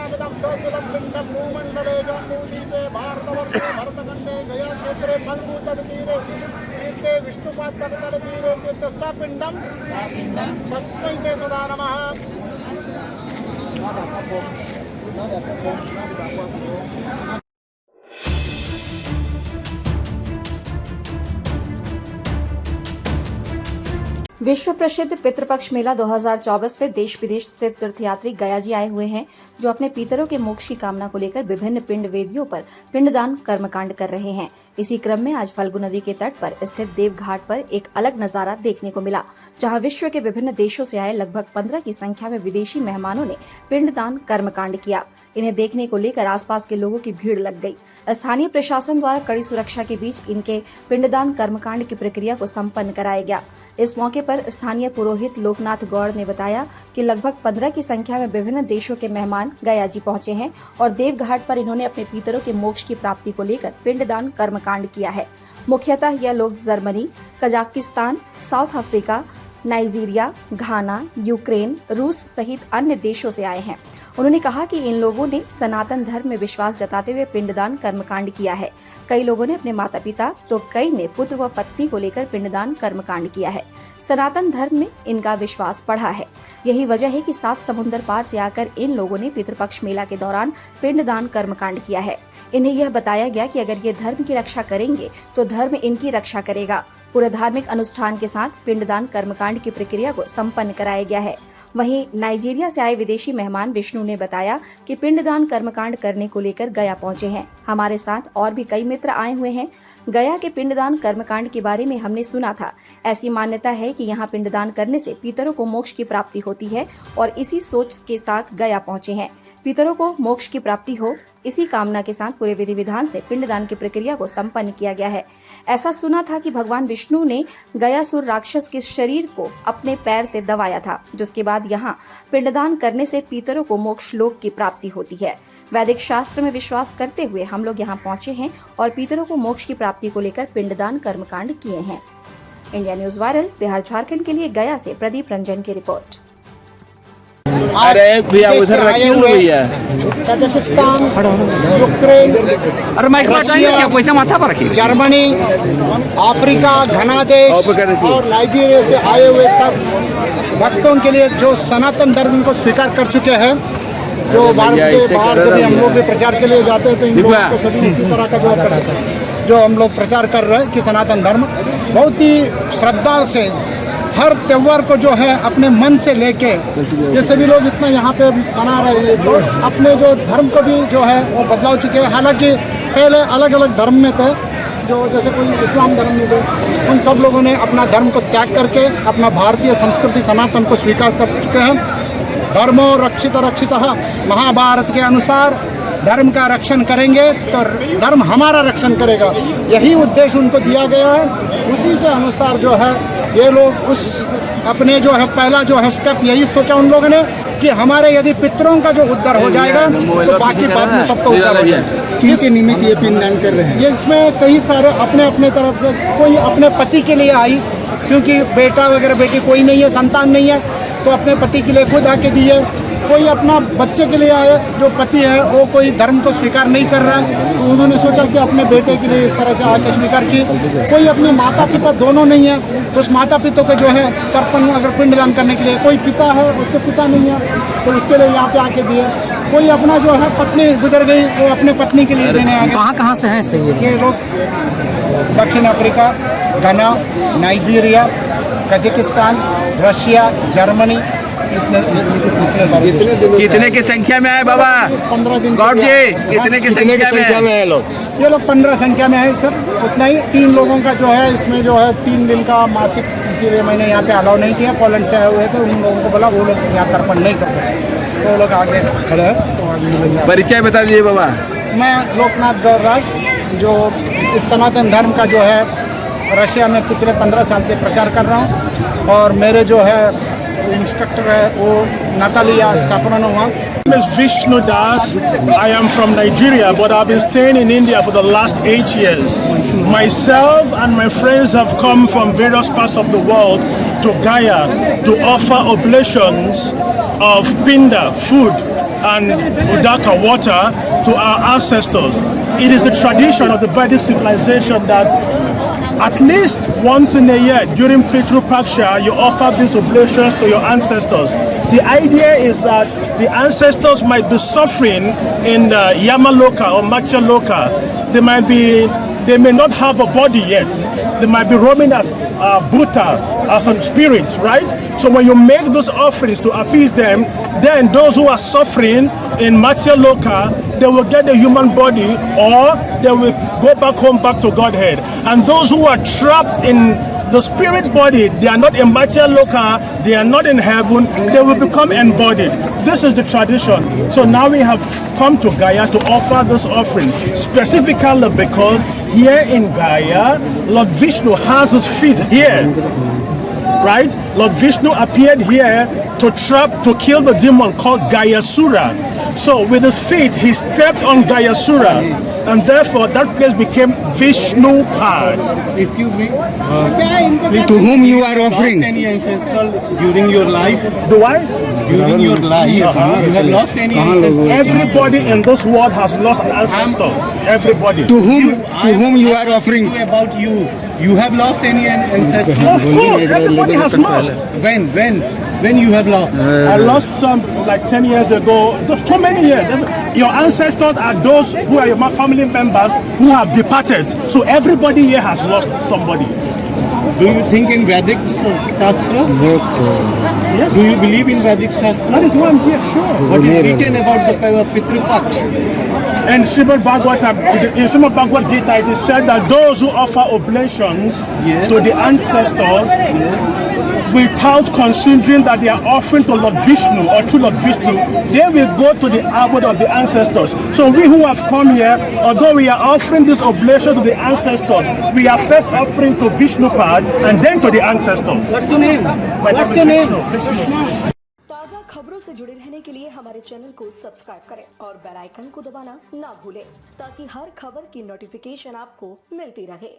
पिंडमिदं सचुलं पिंडं भूमण्डले जम्बूद्वीपे भारतवर्षे भरतखण्डे गया क्षेत्रे फल्गुतटतीरे तीर्थे विष्णुपादतटतीरे तीर्थ सपिंडं तस्मै ते सदा नमः। विश्व प्रसिद्ध पितृपक्ष मेला 2024 में देश विदेश से तीर्थयात्री गया जी आए हुए हैं, जो अपने पितरों के मोक्ष की कामना को लेकर विभिन्न पिंड वेदियों पर पिंडदान कर्मकांड कर रहे हैं। इसी क्रम में आज फल्गु नदी के तट पर स्थित देव घाट पर एक अलग नजारा देखने को मिला, जहां विश्व के विभिन्न देशों से आए लगभग 15 की संख्या में विदेशी मेहमानों ने पिंडदान कर्मकांड किया। इन्हें देखने को लेकर आसपास के लोगों की भीड़ लग गई। स्थानीय प्रशासन द्वारा कड़ी सुरक्षा के बीच इनके पिंडदान कर्मकांड की प्रक्रिया को संपन्न कराया गया। इस मौके पर स्थानीय पुरोहित लोकनाथ गौड़ ने बताया कि लगभग 15 की संख्या में विभिन्न देशों के मेहमान गया जी पहुंचे हैं और देव घाट पर इन्होंने अपने पितरों के मोक्ष की प्राप्ति को लेकर पिंडदान कर्मकांड किया है। मुख्यतः यह लोग Germany, Kazakhstan, South Africa, Nigeria, Ghana, Ukraine, रूस सहित अन्य देशों से आए हैं। उन्होंने कहा कि इन लोगों ने सनातन धर्म में विश्वास जताते हुए पिंडदान कर्मकांड किया है। कई लोगों ने अपने माता पिता तो कई ने पुत्र व पत्नी को लेकर पिंडदान कर्मकांड किया है। सनातन धर्म में इनका विश्वास बढ़ा है। यही वजह है कि 7 समुद्र पार से आकर इन लोगों ने पितृपक्ष मेला के दौरान पिंडदान कर्मकांड किया है। इन्हें यह बताया गया कि अगर ये धर्म की रक्षा करेंगे तो धर्म इनकी रक्षा करेगा। पूरे धार्मिक अनुष्ठान के साथ पिंडदान कर्मकांड की प्रक्रिया को संपन्न कराया गया है। वहीं नाइजीरिया से आए विदेशी मेहमान विष्णु ने बताया कि पिंडदान कर्मकांड करने को लेकर गया पहुंचे हैं। हमारे साथ और भी कई मित्र आए हुए हैं। गया के पिंडदान कर्मकांड के बारे में हमने सुना था। ऐसी मान्यता है कि यहाँ पिंडदान करने से पितरों को मोक्ष की प्राप्ति होती है और इसी सोच के साथ गया पहुंचे हैं। पितरों को मोक्ष की प्राप्ति हो, इसी कामना के साथ पूरे विधि विधान से पिंडदान की प्रक्रिया को संपन्न किया गया है। ऐसा सुना था कि भगवान विष्णु ने गयासुर राक्षस के शरीर को अपने पैर से दबाया था, जिसके बाद यहाँ पिंडदान करने से पितरों को मोक्ष लोक की प्राप्ति होती है। वैदिक शास्त्र में विश्वास करते हुए हम लोग यहाँ पहुँचे हैं और पितरों को मोक्ष की प्राप्ति को लेकर पिंडदान कर्मकांड किए हैं। India news viral Bihar Jharkhand के लिए गया से प्रदीप रंजन की रिपोर्ट। अरे भैया उधर रखिए भैया। कजाकिस्तान, यूक्रेन, रशिया, पैसा माथा पर रखिए। जर्मनी, अफ्रीका, घना देश और नाइजीरिया से आए हुए सब भक्तों के लिए जो सनातन धर्म को स्वीकार कर चुके हैं, जो भारत के बाहर जब हम लोग भी प्रचार के लिए जाते हैं तो इन लोगों को सभी इसी तरह का जो हम लोग प्रचार कर रहे हैं कि सनातन धर्म बहुत ही श्रद्धा से हर त्योहार को जो है अपने मन से लेके ये सभी लोग इतना यहाँ पे मना रहे हैं, तो अपने जो धर्म को भी जो है वो बदलाव चुके हैं। हालांकि पहले अलग अलग धर्म में थे, जो जैसे कोई इस्लाम धर्म में थे, उन सब लोगों ने अपना धर्म को त्याग करके अपना भारतीय संस्कृति सनातन को स्वीकार कर चुके हैं। धर्मो रक्षित रक्षितः, महाभारत के अनुसार धर्म का रक्षण करेंगे तो धर्म हमारा रक्षण करेगा, यही उद्देश्य उनको दिया गया है। उसी के अनुसार जो है ये लोग उस अपने जो है पहला जो है स्टेप यही सोचा उन लोगों ने कि हमारे यदि पितरों का जो उद्धार हो जाएगा तो बाकी बाद में सबका उद्धार हो जाएगा। किसके निमित्त ये पिंडदान कर रहे हैं? ये इसमें कई सारे अपने अपने तरफ से, कोई अपने पति के लिए आई क्योंकि बेटा वगैरह बेटी कोई नहीं है, संतान नहीं है, तो अपने पति के लिए खुद आके दिए। कोई अपना बच्चे के लिए आए, जो पति है वो कोई धर्म को स्वीकार नहीं कर रहा है, तो उन्होंने सोचा कि अपने बेटे के लिए इस तरह से आके स्वीकार की। कोई अपने माता पिता दोनों नहीं है, तो उस माता पिता को जो है तर्पण अगर पिंडदान करने के लिए, कोई पिता है उसके पिता नहीं है तो उसके लिए यहाँ पे आके दिए। कोई अपना जो है पत्नी गुजर गई, वो अपने पत्नी के लिए देने आ गए। कहाँ से हैं सही? ये लोग दक्षिण अफ्रीका, घना, नाइजीरिया, कजाकिस्तान, रशिया, जर्मनी, कितने की संख्या में आए बाबा? 15 दिन गौड़ जी, कितने की संख्या में आए लोग? ये लोग 15 संख्या में है सर, उतना ही। 3 लोगों का जो है इसमें जो है 3 दिन का मासिक, इसीलिए मैंने यहाँ पे अलाउ नहीं किया। पोलैंड से आए हुए थे, उन लोगों को बोला वो लोग यहाँ तर्पण नहीं कर सकते, तो वो लोग आगे खड़े हैं। परिचय बता दीजिए बाबा। मैं लोकनाथ गौरराज, जो इस सनातन धर्म का जो है रशिया में पिछले 15 साल से प्रचार कर रहा हूँ, और मेरे जो है इंस्ट्रक्टर है वो Natalia Safonova. My name is Vishnu Das. I am from Nigeria, but I've been staying in India for the last 8 years. Myself and my friends have come from various parts of the world to Gaya to offer oblations of pinda, food, and Udaka water to our ancestors. It is the tradition of the Vedic civilization that at least once in a year during Pitru Paksha, you offer these oblations to your ancestors. The idea is that the ancestors might be suffering in Yamaloka or Matyaloka. They may not have a body yet. They might be roaming as Bhuta, as some spirits, right? So when you make those offerings to appease them, then those who are suffering in Matyaloka, they will get the human body, or they will go back home, back to Godhead. And those who are trapped in the spirit body, they are not in Matyaloka, they are not in heaven, they will become embodied. This is the tradition. So now we have come to Gaya to offer this offering, specifically because here in Gaya, Lord Vishnu has his feet here. Right? Lord Vishnu appeared here to kill the demon called Gayasura. So with his feet, he stepped on Gayasura, and therefore that place became Vishnu Pad. Excuse me. To whom you are offering? Any ancestral during your life? Do I? During your life, you have lost any ancestral? Everybody in this world has lost an ancestor. Everybody. To whom you are offering? About you. You have lost any ancestral? Of course, everybody has lost. When you have lost? I lost some like 10 years ago. So many years. Your ancestors are those who are your family members who have departed. So everybody here has lost somebody. Do you think in Vedic Shastra? Yes. Do you believe in Vedic Shastra? That is why I'm here, sure. What is written about the Pitru Paksha? And Srimad Bhagavad Gita, it is said that those who offer oblations to the ancestors without considering that they are offering to Lord Vishnu or to Lord Vishnu, they will go to the abode of the ancestors. So we who have come here, although we are offering this oblation to the ancestors, we are first offering to Vishnu Pad and then to the ancestors. What's your name? What's your name? ताज़ा खबरों से जुड़े रहने के लिए हमारे channel को subscribe करें और बेल आइकन को दबाना ना भूलें ताकि हर खबर की नोटिफिकेशन आपको मिलती रहे।